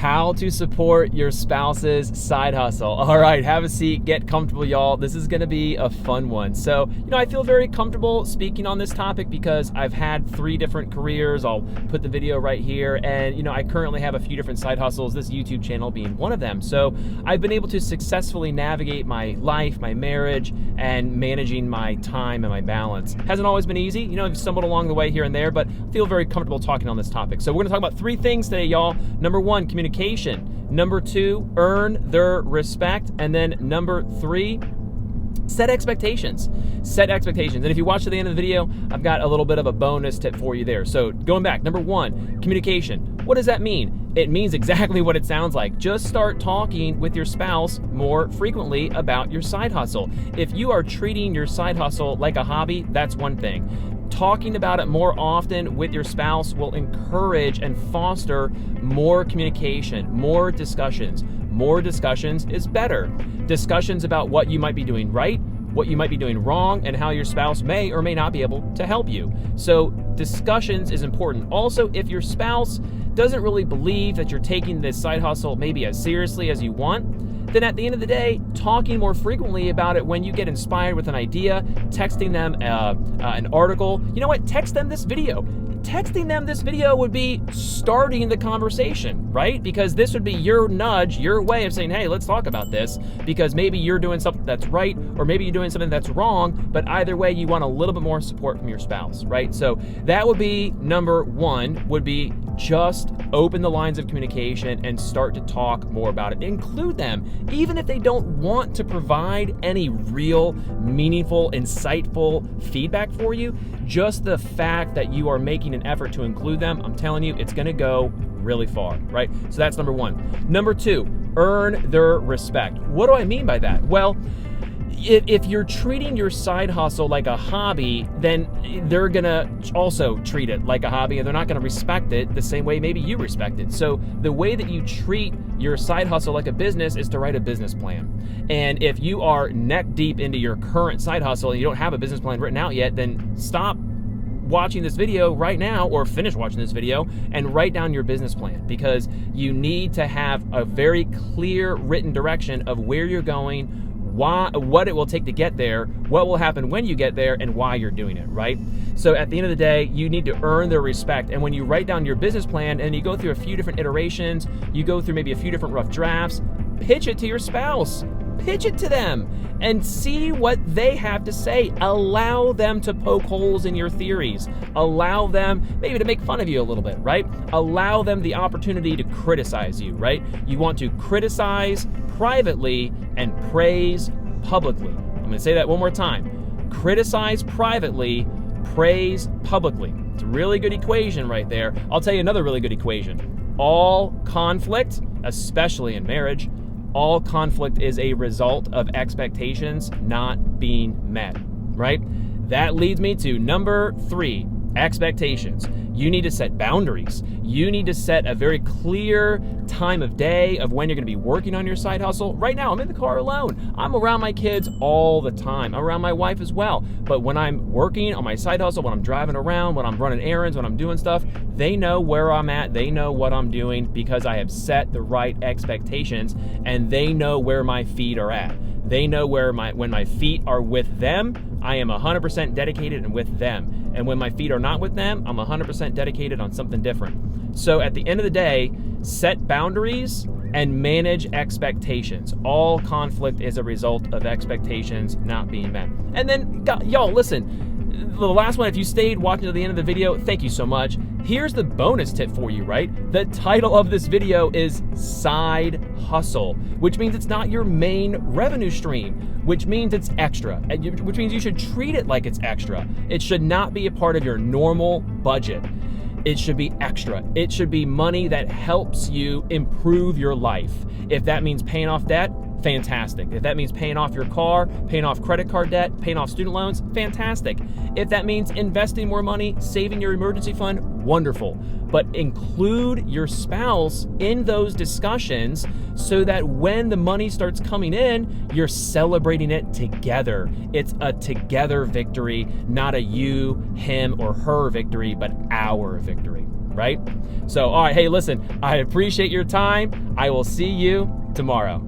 How to support your spouse's side hustle. All right, have a seat, get comfortable, y'all. This is gonna be a fun one. So, I feel very comfortable speaking on this topic because I've had 3 different careers. I'll put the video right here. And, I currently have a few different side hustles, this YouTube channel being one of them. So I've been able to successfully navigate my life, my marriage, and managing my time and my balance. Hasn't always been easy. I've stumbled along the way here and there, but feel very comfortable talking on this topic. So we're gonna talk about 3 things today, y'all. Number 1, communication. Number 2, earn their respect. And then number 3, set expectations. Set expectations. And if you watch to the end of the video, I've got a little bit of a bonus tip for you there. So going back, number 1, communication. What does that mean? It means exactly what it sounds like. Just start talking with your spouse more frequently about your side hustle. If you are treating your side hustle like a hobby, that's one thing. Talking about it more often with your spouse will encourage and foster more communication, more discussions. More discussions is better. Discussions about what you might be doing right, what you might be doing wrong, and how your spouse may or may not be able to help you. So discussions is important. Also, if your spouse doesn't really believe that you're taking this side hustle maybe as seriously as you want, then at the end of the day, talking more frequently about it when you get inspired with an idea, texting them an article. You know what? Text them this video. Texting them this video would be starting the conversation, right? Because this would be your nudge, your way of saying, hey, let's talk about this, because maybe you're doing something that's right, or maybe you're doing something that's wrong, but either way, you want a little bit more support from your spouse, right? So that would be number 1, would be just open the lines of communication and start to talk more about it. Include them, even if they don't want to provide any real, meaningful, insightful feedback for you. Just the fact that you are making an effort to include them, I'm telling you, it's gonna go really far, right? So that's number 1. Number 2, earn their respect. What do I mean by that? Well, if you're treating your side hustle like a hobby, then they're gonna also treat it like a hobby, and they're not gonna respect it the same way maybe you respect it. So the way that you treat your side hustle like a business is to write a business plan. And if you are neck deep into your current side hustle and you don't have a business plan written out yet, then stop watching this video right now, or finish watching this video and write down your business plan, because you need to have a very clear written direction of where you're going, what it will take to get there, what will happen when you get there, and why you're doing it, right? So at the end of the day, you need to earn their respect. And when you write down your business plan and you go through a few different iterations, you go through maybe a few different rough drafts, pitch it to your spouse. Pitch it to them and see what they have to say. Allow them to poke holes in your theories. Allow them maybe to make fun of you a little bit, right? Allow them the opportunity to criticize you, right? You want to criticize privately and praise publicly. I'm going to say that one more time. Criticize privately, praise publicly. It's a really good equation right there. I'll tell you another really good equation. All conflict, especially in marriage, all conflict is a result of expectations not being met, right? That leads me to number 3, expectations. You need to set boundaries. You need to set a very clear time of day of when you're gonna be working on your side hustle. Right now, I'm in the car alone. I'm around my kids all the time. I'm around my wife as well. But when I'm working on my side hustle, when I'm driving around, when I'm running errands, when I'm doing stuff, they know where I'm at. They know what I'm doing because I have set the right expectations, and they know where my feet are at. They know when my feet are with them, I am 100% dedicated and with them. And when my feet are not with them, I'm 100% dedicated on something different. So at the end of the day, set boundaries and manage expectations. All conflict is a result of expectations not being met. And then, y'all, listen, the last one, if you stayed watching to the end of the video, thank you so much. Here's the bonus tip for you, right? The title of this video is Side Hustle, which means it's not your main revenue stream, which means it's extra, which means you should treat it like it's extra. It should not be a part of your normal budget. It should be extra. It should be money that helps you improve your life. If that means paying off debt, fantastic. If that means paying off your car, paying off credit card debt, paying off student loans, fantastic. If that means investing more money, saving your emergency fund, wonderful. But include your spouse in those discussions so that when the money starts coming in, you're celebrating it together. It's a together victory, not a you, him, or her victory, but our victory. right? So, all right, hey, listen, I appreciate your time. I will see you tomorrow.